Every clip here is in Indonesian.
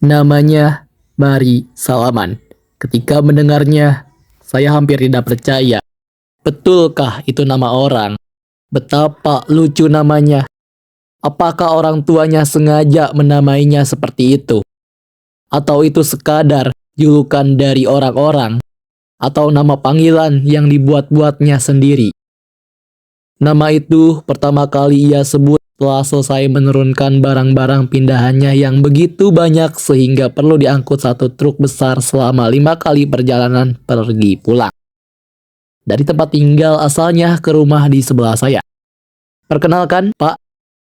Namanya Mari Salaman. Ketika mendengarnya, saya hampir tidak percaya. Betulkah itu nama orang? Betapa lucu namanya. Apakah orang tuanya sengaja menamainya seperti itu? Atau itu sekadar julukan dari orang-orang? Atau nama panggilan yang dibuat-buatnya sendiri? Nama itu pertama kali ia sebut setelah selesai menurunkan barang-barang pindahannya yang begitu banyak sehingga perlu diangkut satu truk besar selama 5 kali perjalanan pergi pulang. Dari tempat tinggal asalnya ke rumah di sebelah saya. "Perkenalkan, Pak,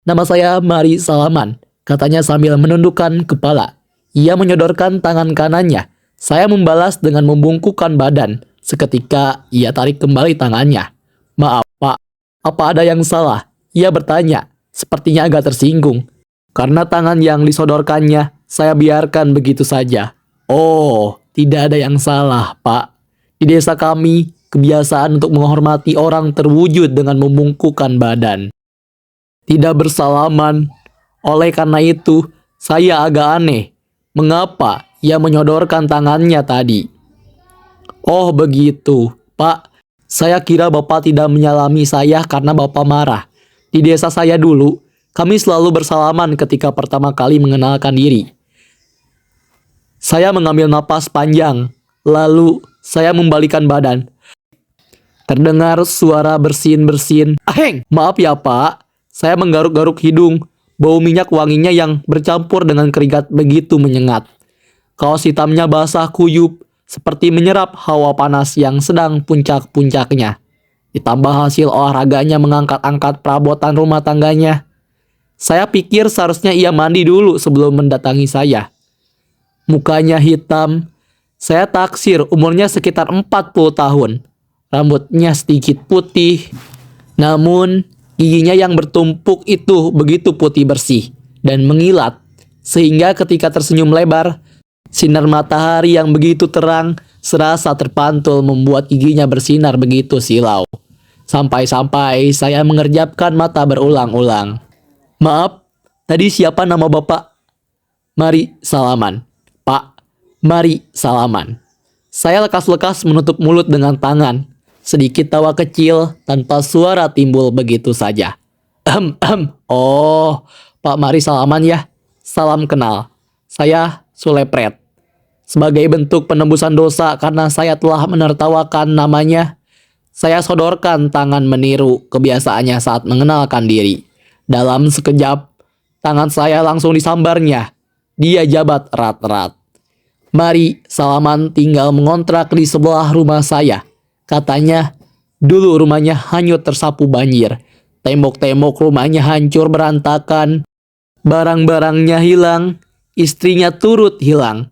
nama saya Mari Salaman," katanya sambil menundukkan kepala. Ia menyodorkan tangan kanannya. Saya membalas dengan membungkukkan badan. Seketika ia tarik kembali tangannya. "Maaf, Pak, apa ada yang salah?" Ia bertanya, sepertinya agak tersinggung. Karena tangan yang disodorkannya, saya biarkan begitu saja. "Oh, tidak ada yang salah, Pak. Di desa kami, kebiasaan untuk menghormati orang terwujud dengan membungkukkan badan. Tidak bersalaman. Oleh karena itu, saya agak aneh. Mengapa ia menyodorkan tangannya tadi?" "Oh begitu, Pak. Saya kira Bapak tidak menyalami saya karena Bapak marah. Di desa saya dulu, kami selalu bersalaman ketika pertama kali mengenalkan diri." Saya mengambil napas panjang, lalu saya membalikan badan. Terdengar suara bersin-bersin. "Aheng, maaf ya Pak." Saya menggaruk-garuk hidung. Bau minyak wanginya yang bercampur dengan keringat begitu menyengat. Kaos hitamnya basah kuyup, seperti menyerap hawa panas yang sedang puncak-puncaknya. Ditambah hasil olahraganya mengangkat-angkat perabotan rumah tangganya. Saya pikir seharusnya ia mandi dulu sebelum mendatangi saya. Mukanya hitam. Saya taksir umurnya sekitar 40 tahun. Rambutnya sedikit putih. Namun, giginya yang bertumpuk itu begitu putih bersih dan mengilat. Sehingga ketika tersenyum lebar, sinar matahari yang begitu terang serasa terpantul membuat giginya bersinar begitu silau. Sampai-sampai saya mengerjapkan mata berulang-ulang. "Maaf, tadi siapa nama Bapak?" "Mari Salaman, Pak. Mari Salaman." Saya lekas-lekas menutup mulut dengan tangan. Sedikit tawa kecil tanpa suara timbul begitu saja. "Oh, Pak Mari Salaman ya. Salam kenal. Saya Sulepret." Sebagai bentuk penembusan dosa karena saya telah menertawakan namanya, saya sodorkan tangan meniru kebiasaannya saat mengenalkan diri. Dalam sekejap, tangan saya langsung disambarnya. Dia jabat erat-erat. Mari Salaman tinggal mengontrak di sebelah rumah saya. Katanya, dulu rumahnya hanyut tersapu banjir. Tembok-tembok rumahnya hancur berantakan. Barang-barangnya hilang. Istrinya turut hilang.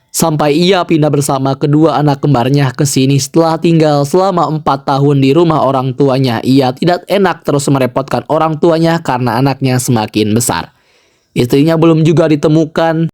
Sampai ia pindah bersama kedua anak kembarnya ke sini setelah tinggal selama 4 tahun di rumah orang tuanya. Ia tidak enak terus merepotkan orang tuanya karena anaknya semakin besar. Istrinya belum juga ditemukan.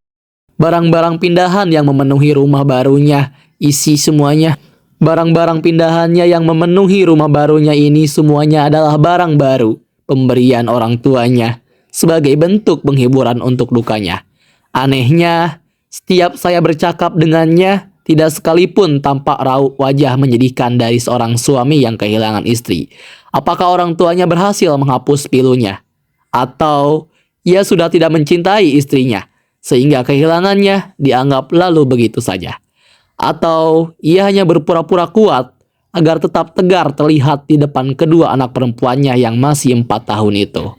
Barang-barang pindahan yang memenuhi rumah barunya, isi semuanya. Barang-barang pindahannya yang memenuhi rumah barunya ini semuanya adalah barang baru, pemberian orang tuanya, sebagai bentuk penghiburan untuk dukanya. Anehnya, setiap saya bercakap dengannya, tidak sekalipun tampak raut wajah menyedihkan dari seorang suami yang kehilangan istri. Apakah orang tuanya berhasil menghapus pilunya? Atau ia sudah tidak mencintai istrinya, sehingga kehilangannya dianggap lalu begitu saja? Atau ia hanya berpura-pura kuat agar tetap tegar terlihat di depan kedua anak perempuannya yang masih 4 tahun itu?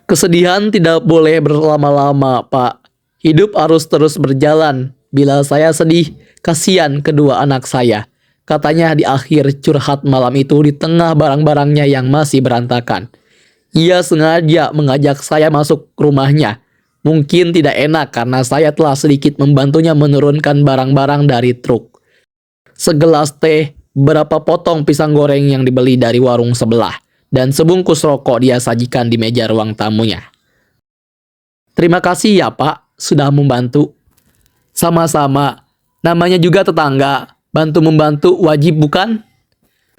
Kesedihan tidak boleh berlama-lama, Pak. Hidup harus terus berjalan. Bila saya sedih, kasihan kedua anak saya. Katanya di akhir curhat malam itu di tengah barang-barangnya yang masih berantakan. Ia sengaja mengajak saya masuk rumahnya. Mungkin tidak enak karena saya telah sedikit membantunya menurunkan barang-barang dari truk. Segelas teh, beberapa potong pisang goreng yang dibeli dari warung sebelah, dan sebungkus rokok dia sajikan di meja ruang tamunya. "Terima kasih ya Pak, sudah membantu." "Sama-sama, namanya juga tetangga, bantu-membantu wajib bukan?"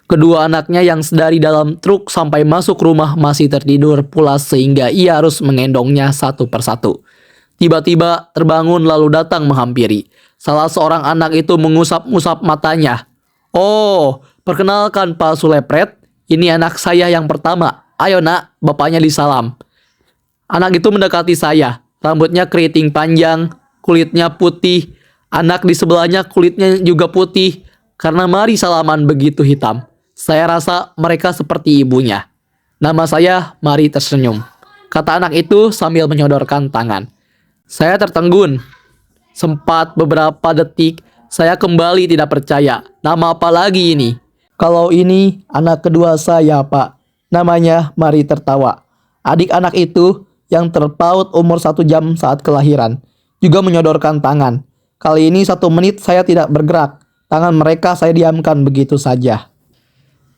Kedua anaknya yang sedari dalam truk sampai masuk rumah masih tertidur pulas sehingga ia harus mengendongnya satu persatu. Tiba-tiba terbangun lalu datang menghampiri. Salah seorang anak itu mengusap-usap matanya. "Oh, perkenalkan Pak Sulepret. Ini anak saya yang pertama. Ayo nak, bapaknya disalam." Anak itu mendekati saya. Rambutnya keriting panjang, kulitnya putih. Anak di sebelahnya kulitnya juga putih. Karena mari salaman begitu hitam. Saya rasa mereka seperti ibunya. "Nama saya Mari tersenyum," kata anak itu sambil menyodorkan tangan. Saya tertegun. Sempat beberapa detik, saya kembali tidak percaya. Nama apa lagi ini? "Kalau ini anak kedua saya, Pak. Namanya Mari tertawa." Adik anak itu yang terpaut umur 1 jam saat kelahiran juga menyodorkan tangan. Kali ini 1 menit saya tidak bergerak. Tangan mereka saya diamkan begitu saja.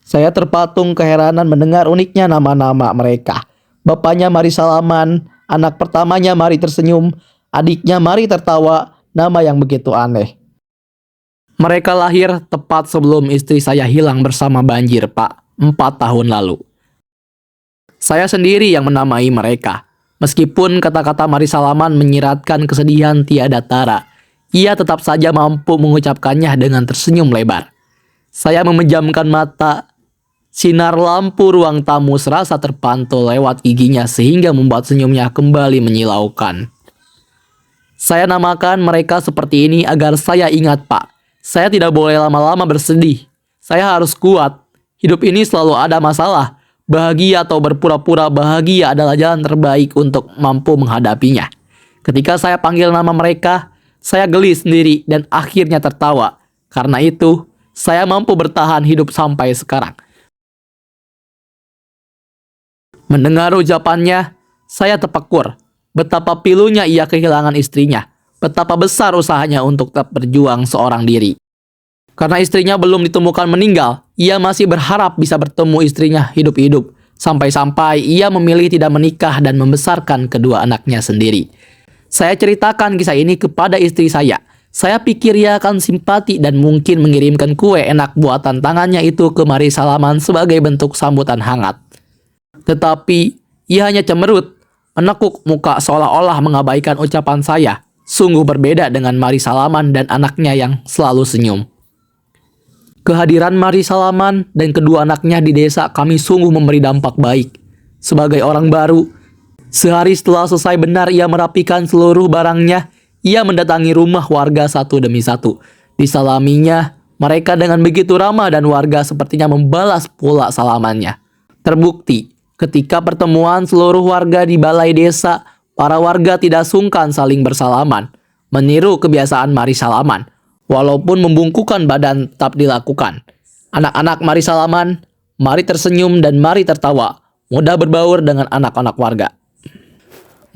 Saya terpatung keheranan mendengar uniknya nama-nama mereka. Bapaknya Mari salaman, anak pertamanya Mari tersenyum, adiknya Mari tertawa, nama yang begitu aneh. Mereka lahir tepat sebelum istri saya hilang bersama banjir, Pak, 4 tahun lalu. Saya sendiri yang menamai mereka. Meskipun kata-kata Mari salaman menyiratkan kesedihan tiada tara, ia tetap saja mampu mengucapkannya dengan tersenyum lebar. Saya memejamkan mata. Sinar lampu ruang tamu serasa terpantul lewat giginya sehingga membuat senyumnya kembali menyilaukan. Saya namakan mereka seperti ini agar saya ingat, Pak. Saya tidak boleh lama-lama bersedih. Saya harus kuat. Hidup ini selalu ada masalah. Bahagia atau berpura-pura bahagia adalah jalan terbaik untuk mampu menghadapinya. Ketika saya panggil nama mereka, saya geli sendiri dan akhirnya tertawa. Karena itu, saya mampu bertahan hidup sampai sekarang. Mendengar ucapannya, saya terpekur. Betapa pilunya ia kehilangan istrinya. Betapa besar usahanya untuk tetap berjuang seorang diri. Karena istrinya belum ditemukan meninggal, ia masih berharap bisa bertemu istrinya hidup-hidup. Sampai-sampai ia memilih tidak menikah dan membesarkan kedua anaknya sendiri. Saya ceritakan kisah ini kepada istri saya. Saya pikir ia akan simpati dan mungkin mengirimkan kue enak buatan tangannya itu ke Mari salaman sebagai bentuk sambutan hangat. Tetapi ia hanya cemerut, menekuk muka seolah-olah mengabaikan ucapan saya. Sungguh berbeda dengan Mari salaman dan anaknya yang selalu senyum. Kehadiran Mari salaman dan kedua anaknya di desa kami sungguh memberi dampak baik. Sebagai orang baru, sehari setelah selesai benar ia merapikan seluruh barangnya, ia mendatangi rumah warga satu demi satu. Disalaminya, mereka dengan begitu ramah dan warga sepertinya membalas pula salamannya. Terbukti, ketika pertemuan seluruh warga di balai desa, para warga tidak sungkan saling bersalaman, meniru kebiasaan Mari salaman. Walaupun membungkukkan badan tetap dilakukan. Anak-anak Mari salaman, Mari tersenyum dan Mari tertawa, mudah berbaur dengan anak-anak warga.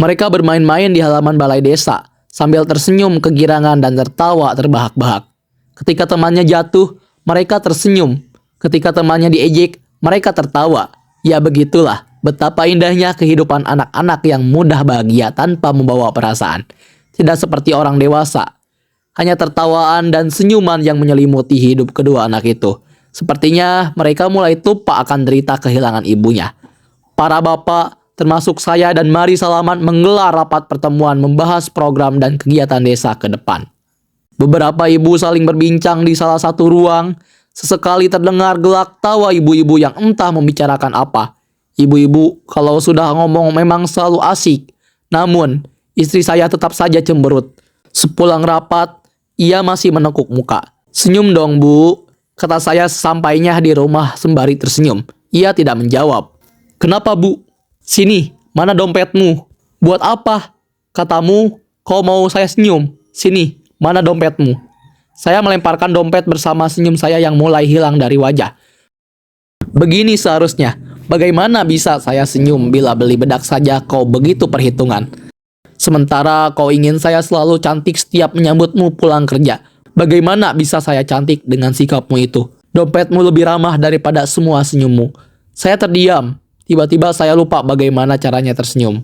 Mereka bermain-main di halaman balai desa, sambil tersenyum kegirangan dan tertawa terbahak-bahak. Ketika temannya jatuh, mereka tersenyum. Ketika temannya diejek, mereka tertawa. Ya begitulah, betapa indahnya kehidupan anak-anak yang mudah bahagia tanpa membawa perasaan. Tidak seperti orang dewasa. Hanya tertawaan dan senyuman yang menyelimuti hidup kedua anak itu. Sepertinya mereka mulai lupa akan derita kehilangan ibunya. Para bapak, termasuk saya dan Mari salaman menggelar rapat pertemuan membahas program dan kegiatan desa ke depan. Beberapa ibu saling berbincang di salah satu ruang. Sesekali terdengar gelak tawa ibu-ibu yang entah membicarakan apa. Ibu-ibu kalau sudah ngomong memang selalu asik. Namun, istri saya tetap saja cemberut. Sepulang rapat, ia masih menekuk muka. "Senyum dong, Bu," kata saya sesampainya di rumah sembari tersenyum. Ia tidak menjawab. "Kenapa, Bu?" "Sini, mana dompetmu?" "Buat apa?" "Katamu, kau mau saya senyum. Sini, mana dompetmu?" Saya melemparkan dompet bersama senyum saya yang mulai hilang dari wajah. Begini seharusnya. Bagaimana bisa saya senyum bila beli bedak saja kau begitu perhitungan? Sementara kau ingin saya selalu cantik setiap menyambutmu pulang kerja. Bagaimana bisa saya cantik dengan sikapmu itu? Dompetmu lebih ramah daripada semua senyummu. Saya terdiam. Tiba-tiba saya lupa bagaimana caranya tersenyum.